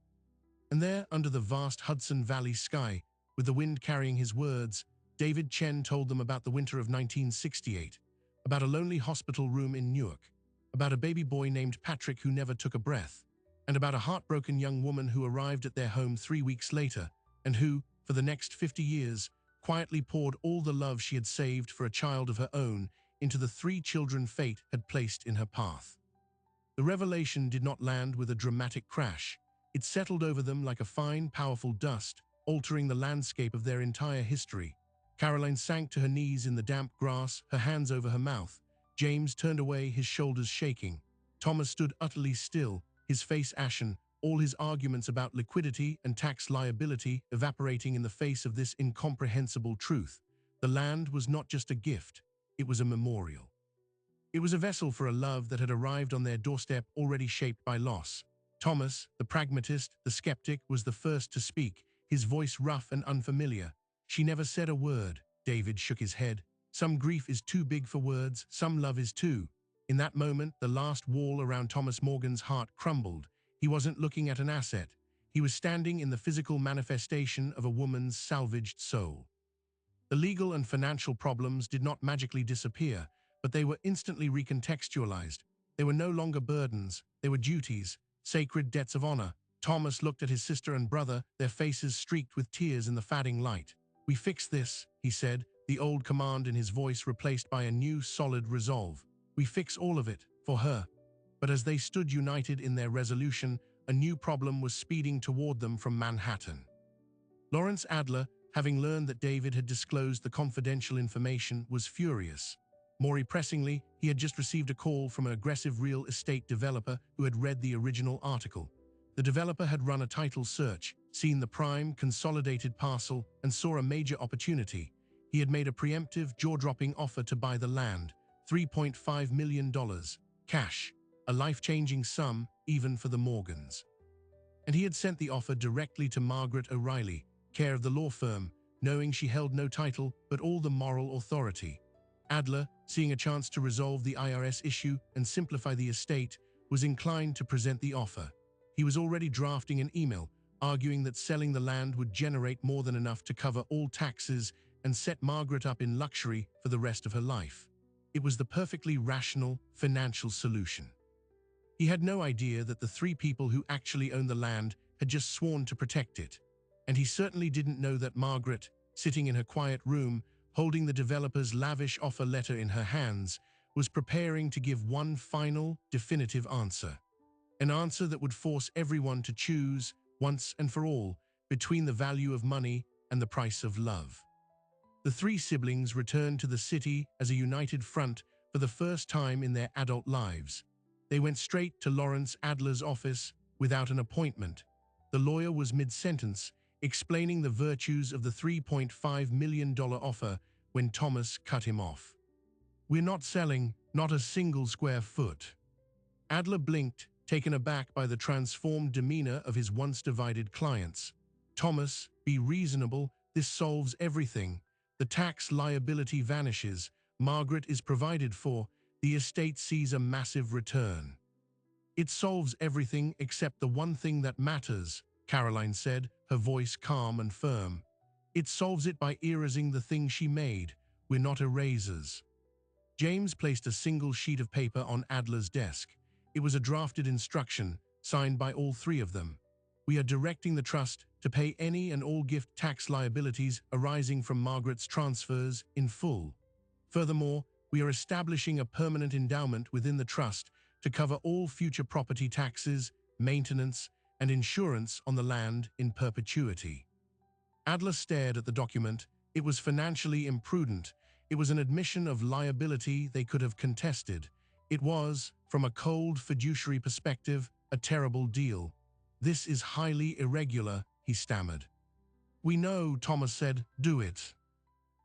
Speaker 1: And there, under the vast Hudson Valley sky, with the wind carrying his words, David Chen told them about the winter of 1968, about a lonely hospital room in Newark, about a baby boy named Patrick who never took a breath, and about a heartbroken young woman who arrived at their home 3 weeks later, and who, for the next 50 years, quietly poured all the love she had saved for a child of her own into the 3 children fate had placed in her path. The revelation did not land with a dramatic crash. It settled over them like a fine, powerful dust, altering the landscape of their entire history. Caroline sank to her knees in the damp grass, her hands over her mouth. James turned away, his shoulders shaking. Thomas stood utterly still, his face ashen, all his arguments about liquidity and tax liability evaporating in the face of this incomprehensible truth. The land was not just a gift, it was a memorial. It was a vessel for a love that had arrived on their doorstep already shaped by loss. Thomas, the pragmatist, the skeptic, was the first to speak, his voice rough and unfamiliar. She never said a word. David shook his head. Some grief is too big for words, some love is too. In that moment, the last wall around Thomas Morgan's heart crumbled. He wasn't looking at an asset. He was standing in the physical manifestation of a woman's salvaged soul. The legal and financial problems did not magically disappear, but they were instantly recontextualized. They were no longer burdens, they were duties, sacred debts of honor. Thomas looked at his sister and brother, their faces streaked with tears in the fading light. We fix this, he said, the old command in his voice replaced by a new, solid resolve. We fix all of it, for her. But as they stood united in their resolution, a new problem was speeding toward them from Manhattan. Lawrence Adler, having learned that David had disclosed the confidential information, was furious. More pressingly, he had just received a call from an aggressive real estate developer who had read the original article. The developer had run a title search, seen the prime, consolidated parcel, and saw a major opportunity. He had made a preemptive, jaw-dropping offer to buy the land, $3.5 million, cash, a life-changing sum, even for the Morgans. And he had sent the offer directly to Margaret O'Reilly, care of the law firm, knowing she held no title but all the moral authority. Adler, seeing a chance to resolve the IRS issue and simplify the estate, was inclined to present the offer. He was already drafting an email, arguing that selling the land would generate more than enough to cover all taxes and set Margaret up in luxury for the rest of her life. It was the perfectly rational, financial solution. He had no idea that the 3 people who actually owned the land had just sworn to protect it. And he certainly didn't know that Margaret, sitting in her quiet room, holding the developer's lavish offer letter in her hands, was preparing to give one final, definitive answer. An answer that would force everyone to choose, once and for all, between the value of money and the price of love. The three siblings returned to the city as a united front for the first time in their adult lives. They went straight to Lawrence Adler's office without an appointment. The lawyer was mid-sentence, explaining the virtues of the $3.5 million offer when Thomas cut him off. "We're not selling, not a single square foot." Adler blinked, taken aback by the transformed demeanor of his once-divided clients. "Thomas, be reasonable, this solves everything. The tax liability vanishes, Margaret is provided for, the estate sees a massive return." "It solves everything except the one thing that matters," Caroline said, her voice calm and firm. "It solves it by erasing the thing she made. We're not erasers." James placed a single sheet of paper on Adler's desk. It was a drafted instruction, signed by all three of them. "We are directing the trust to pay any and all gift tax liabilities arising from Margaret's transfers in full. Furthermore, we are establishing a permanent endowment within the trust to cover all future property taxes, maintenance, and insurance on the land in perpetuity." Adler stared at the document. It was financially imprudent. It was an admission of liability they could have contested. It was, from a cold fiduciary perspective, a terrible deal. "This is highly irregular," he stammered. "We know," Thomas said, "do it."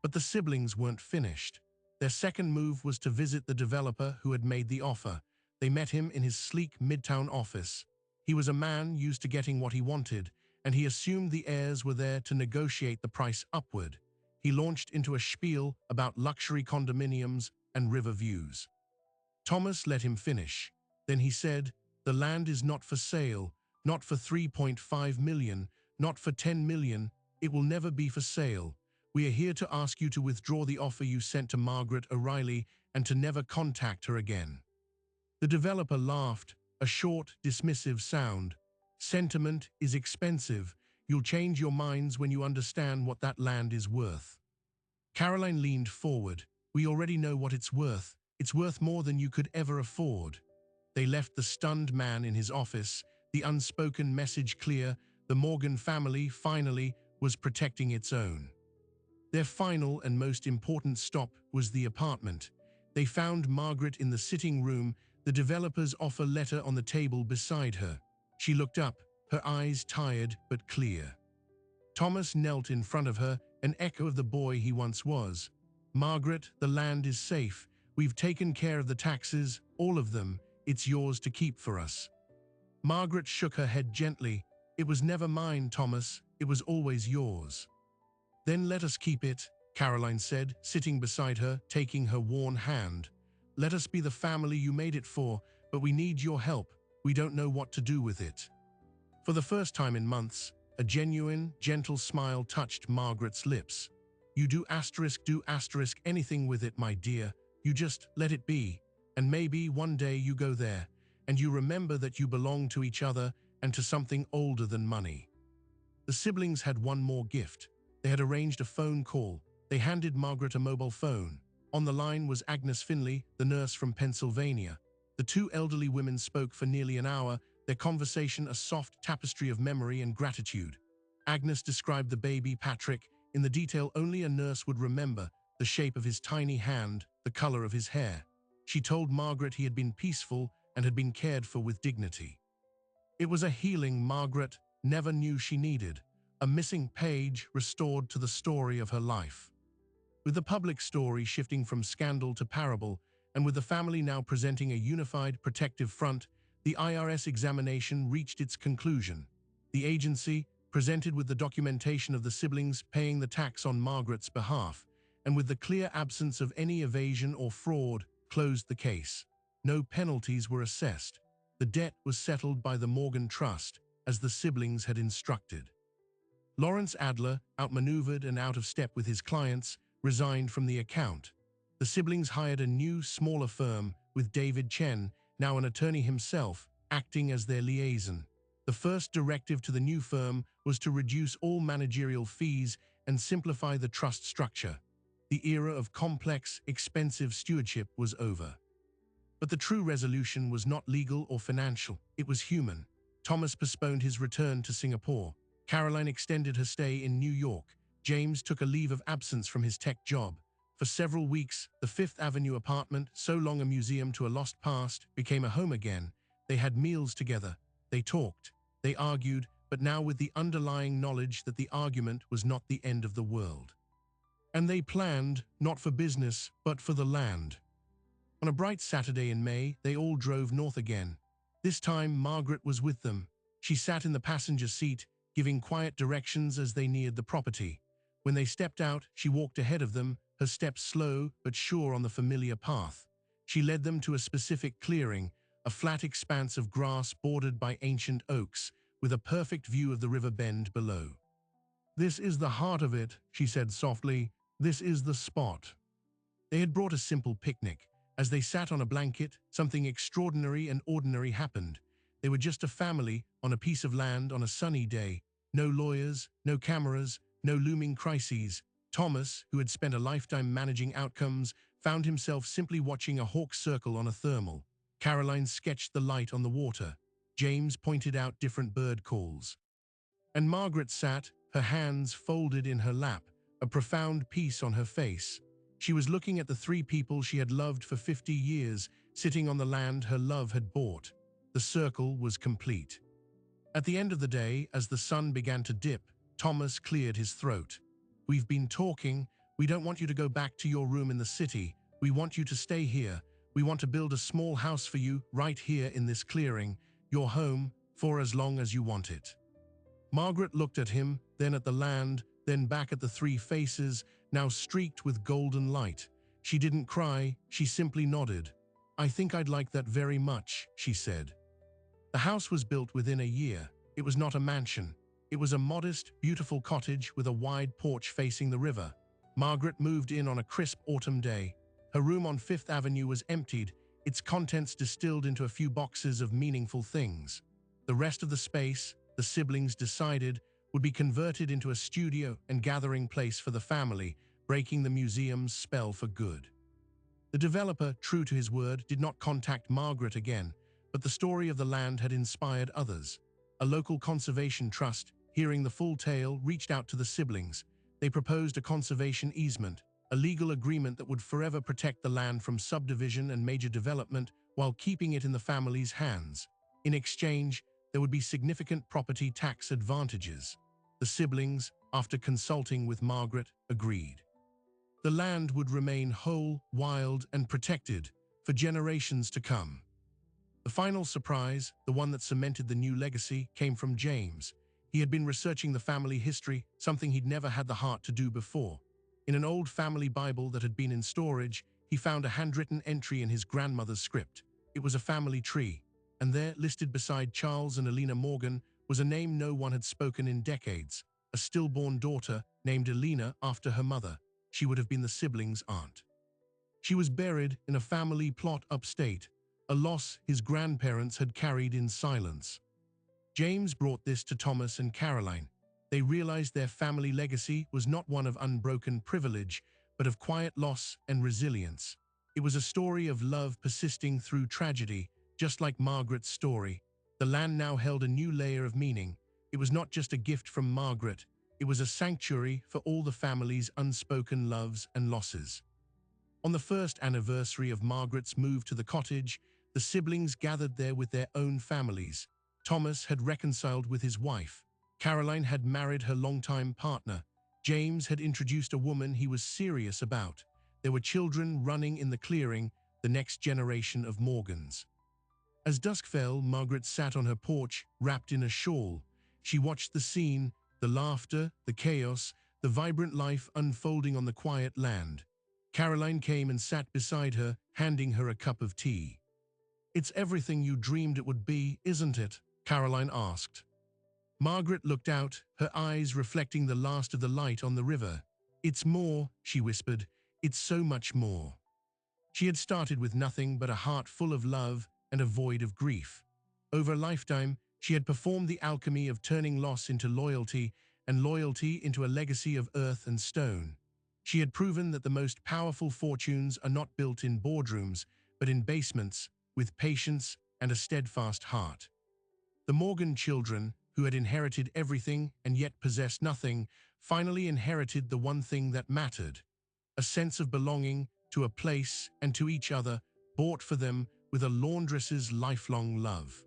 Speaker 1: But the siblings weren't finished. Their second move was to visit the developer who had made the offer. They met him in his sleek midtown office. He was a man used to getting what he wanted, and he assumed the heirs were there to negotiate the price upward. He launched into a spiel about luxury condominiums and river views. Thomas let him finish. Then he said, "The land is not for sale, not for 3.5 million, not for 10 million. It will never be for sale. We are here to ask you to withdraw the offer you sent to Margaret O'Reilly and to never contact her again." The developer laughed, a short, dismissive sound. "Sentiment is expensive. You'll change your minds when you understand what that land is worth." Caroline leaned forward. "We already know what it's worth. It's worth more than you could ever afford." They left the stunned man in his office, the unspoken message clear: the Morgan family, finally, was protecting its own. Their final and most important stop was the apartment. They found Margaret in the sitting room, the developer's offer letter on the table beside her. She looked up, her eyes tired but clear. Thomas knelt in front of her, an echo of the boy he once was. "Margaret, the land is safe. We've taken care of the taxes, all of them. It's yours to keep for us." Margaret shook her head gently. "It was never mine, Thomas. It was always yours." "Then let us keep it," Caroline said, sitting beside her, taking her worn hand. "Let us be the family you made it for, but we need your help. We don't know what to do with it." For the first time in months, a genuine, gentle smile touched Margaret's lips. "You do anything with it, my dear. You just let it be. And maybe one day you go there, and you remember that you belong to each other and to something older than money." The siblings had one more gift. They had arranged a phone call. They handed Margaret a mobile phone. On the line was Agnes Finley, the nurse from Pennsylvania. The two elderly women spoke for nearly an hour, their conversation a soft tapestry of memory and gratitude. Agnes described the baby, Patrick, in the detail only a nurse would remember: the shape of his tiny hand, the color of his hair. She told Margaret he had been peaceful and had been cared for with dignity. It was a healing Margaret never knew she needed, a missing page restored to the story of her life. With the public story shifting from scandal to parable, and with the family now presenting a unified, protective front, the IRS examination reached its conclusion. The agency, presented with the documentation of the siblings paying the tax on Margaret's behalf, and with the clear absence of any evasion or fraud, closed the case. No penalties were assessed. The debt was settled by the Morgan Trust, as the siblings had instructed. Lawrence Adler, outmaneuvered and out of step with his clients, resigned from the account. The siblings hired a new, smaller firm, with David Chen, now an attorney himself, acting as their liaison. The first directive to the new firm was to reduce all managerial fees and simplify the trust structure. The era of complex, expensive stewardship was over. But the true resolution was not legal or financial, it was human. Thomas postponed his return to Singapore. Caroline extended her stay in New York. James took a leave of absence from his tech job. For several weeks, the Fifth Avenue apartment, so long a museum to a lost past, became a home again. They had meals together. They talked. They argued, but now with the underlying knowledge that the argument was not the end of the world. And they planned, not for business, but for the land. On a bright Saturday in May, they all drove north again. This time, Margaret was with them. She sat in the passenger seat, giving quiet directions as they neared the property. When they stepped out, she walked ahead of them, her steps slow but sure on the familiar path. She led them to a specific clearing, a flat expanse of grass bordered by ancient oaks, with a perfect view of the river bend below. "This is the heart of it," she said softly. "This is the spot." They had brought a simple picnic. As they sat on a blanket, something extraordinary and ordinary happened. They were just a family on a piece of land on a sunny day. No lawyers, no cameras, no looming crises. Thomas, who had spent a lifetime managing outcomes, found himself simply watching a hawk circle on a thermal. Caroline sketched the light on the water. James pointed out different bird calls. And Margaret sat, her hands folded in her lap, a profound peace on her face. She was looking at the three people she had loved for 50 years, sitting on the land her love had bought. The circle was complete. At the end of the day, as the sun began to dip, Thomas cleared his throat. "We've been talking. We don't want you to go back to your room in the city. We want you to stay here. We want to build a small house for you right here in this clearing, your home, for as long as you want it." Margaret looked at him, then at the land, then back at the three faces, now streaked with golden light. She didn't cry, she simply nodded. "I think I'd like that very much," she said. The house was built within a year. It was not a mansion. It was a modest, beautiful cottage with a wide porch facing the river. Margaret moved in on a crisp autumn day. Her room on Fifth Avenue was emptied, its contents distilled into a few boxes of meaningful things. The rest of the space, the siblings decided, would be converted into a studio and gathering place for the family, breaking the museum's spell for good. The developer, true to his word, did not contact Margaret again, but the story of the land had inspired others. A local conservation trust, hearing the full tale, reached out to the siblings. They proposed a conservation easement, a legal agreement that would forever protect the land from subdivision and major development while keeping it in the family's hands. In exchange, there would be significant property tax advantages. The siblings, after consulting with Margaret, agreed. The land would remain whole, wild, and protected for generations to come. The final surprise, the one that cemented the new legacy, came from James. He had been researching the family history, something he'd never had the heart to do before. In an old family Bible that had been in storage, he found a handwritten entry in his grandmother's script. It was a family tree, and there, listed beside Charles and Elena Morgan, was a name no one had spoken in decades, a stillborn daughter named Elena after her mother. She would have been the siblings' aunt. She was buried in a family plot upstate, a loss his grandparents had carried in silence. James brought this to Thomas and Caroline. They realized their family legacy was not one of unbroken privilege, but of quiet loss and resilience. It was a story of love persisting through tragedy, just like Margaret's story. The land now held a new layer of meaning. It was not just a gift from Margaret, it was a sanctuary for all the family's unspoken loves and losses. On the first anniversary of Margaret's move to the cottage, the siblings gathered there with their own families. Thomas had reconciled with his wife. Caroline had married her longtime partner. James had introduced a woman he was serious about. There were children running in the clearing, the next generation of Morgans. As dusk fell, Margaret sat on her porch, wrapped in a shawl. She watched the scene, the laughter, the chaos, the vibrant life unfolding on the quiet land. Caroline came and sat beside her, handing her a cup of tea. "It's everything you dreamed it would be, isn't it?" Caroline asked. Margaret looked out, her eyes reflecting the last of the light on the river. "It's more," she whispered. "It's so much more." She had started with nothing but a heart full of love and a void of grief. Over a lifetime, she had performed the alchemy of turning loss into loyalty and loyalty into a legacy of earth and stone. She had proven that the most powerful fortunes are not built in boardrooms, but in basements, with patience and a steadfast heart. The Morgan children, who had inherited everything and yet possessed nothing, finally inherited the one thing that mattered: a sense of belonging to a place and to each other, bought for them with a laundress's lifelong love.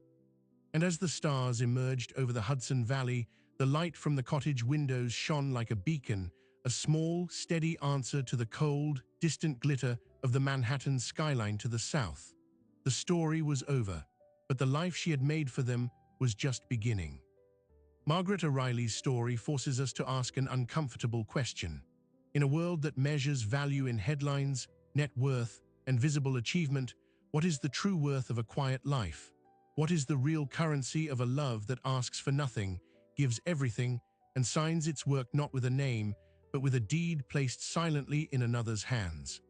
Speaker 1: And as the stars emerged over the Hudson Valley, the light from the cottage windows shone like a beacon, a small, steady answer to the cold, distant glitter of the Manhattan skyline to the south. The story was over, but the life she had made for them was just beginning. Margaret O'Reilly's story forces us to ask an uncomfortable question. In a world that measures value in headlines, net worth, and visible achievement, what is the true worth of a quiet life? What is the real currency of a love that asks for nothing, gives everything, and signs its work not with a name, but with a deed placed silently in another's hands?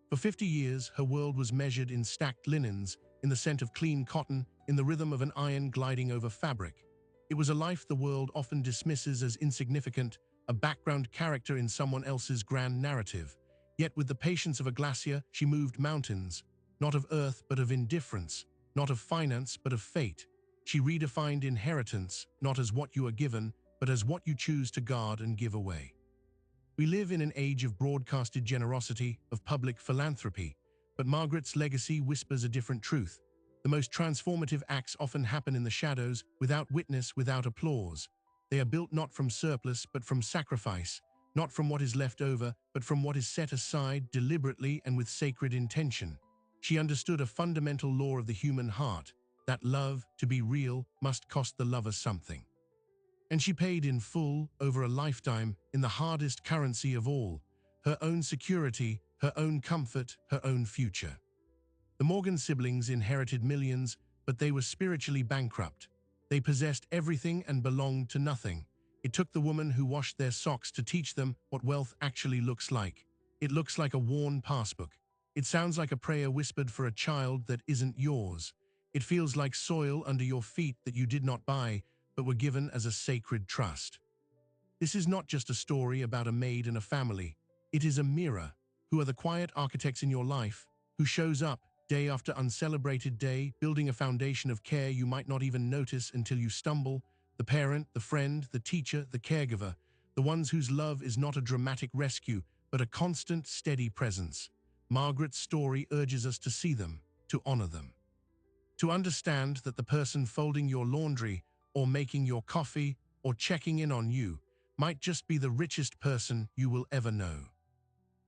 Speaker 1: For 50 years, her world was measured in stacked linens, in the scent of clean cotton, in the rhythm of an iron gliding over fabric. It was a life the world often dismisses as insignificant, a background character in someone else's grand narrative. Yet with the patience of a glacier, she moved mountains, not of earth but of indifference, not of finance but of fate. She redefined inheritance, not as what you are given, but as what you choose to guard and give away. We live in an age of broadcasted generosity, of public philanthropy, but Margaret's legacy whispers a different truth. The most transformative acts often happen in the shadows, without witness, without applause. They are built not from surplus, but from sacrifice, not from what is left over, but from what is set aside deliberately and with sacred intention. She understood a fundamental law of the human heart, that love, to be real, must cost the lover something. And she paid in full, over a lifetime, in the hardest currency of all: her own security, her own comfort, her own future. The Morgan siblings inherited millions, but they were spiritually bankrupt. They possessed everything and belonged to nothing. It took the woman who washed their socks to teach them what wealth actually looks like. It looks like a worn passbook. It sounds like a prayer whispered for a child that isn't yours. It feels like soil under your feet that you did not buy, but were given as a sacred trust. This is not just a story about a maid and a family. It is a mirror. Who are the quiet architects in your life? Who shows up day after uncelebrated day, building a foundation of care you might not even notice until you stumble? The parent, the friend, the teacher, the caregiver, the ones whose love is not a dramatic rescue, but a constant, steady presence. Margaret's story urges us to see them, to honor them. To understand that the person folding your laundry, or making your coffee, or checking in on you, might just be the richest person you will ever know.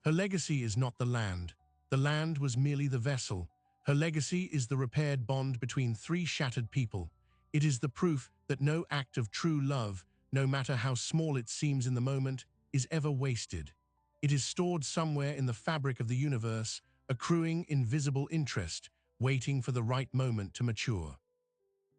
Speaker 1: Her legacy is not the land. The land was merely the vessel. Her legacy is the repaired bond between three shattered people. It is the proof that no act of true love, no matter how small it seems in the moment, is ever wasted. It is stored somewhere in the fabric of the universe, accruing invisible interest, waiting for the right moment to mature.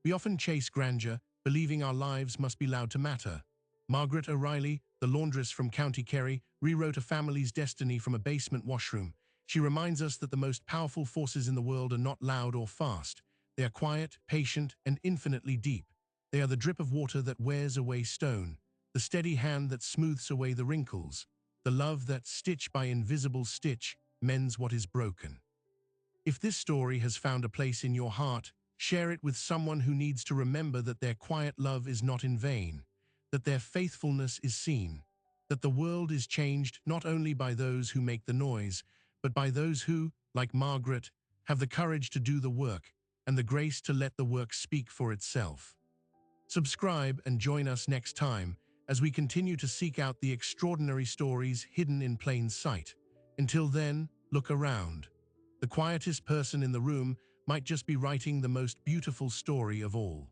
Speaker 1: We often chase grandeur, believing our lives must be loud to matter. Margaret O'Reilly, the laundress from County Kerry, rewrote a family's destiny from a basement washroom. She reminds us that the most powerful forces in the world are not loud or fast. They are quiet, patient, and infinitely deep. They are the drip of water that wears away stone, the steady hand that smooths away the wrinkles, the love that, stitch by invisible stitch, mends what is broken. If this story has found a place in your heart, share it with someone who needs to remember that their quiet love is not in vain, that their faithfulness is seen, that the world is changed not only by those who make the noise, but by those who, like Margaret, have the courage to do the work and the grace to let the work speak for itself. Subscribe and join us next time as we continue to seek out the extraordinary stories hidden in plain sight. Until then, look around. The quietest person in the room might just be writing the most beautiful story of all.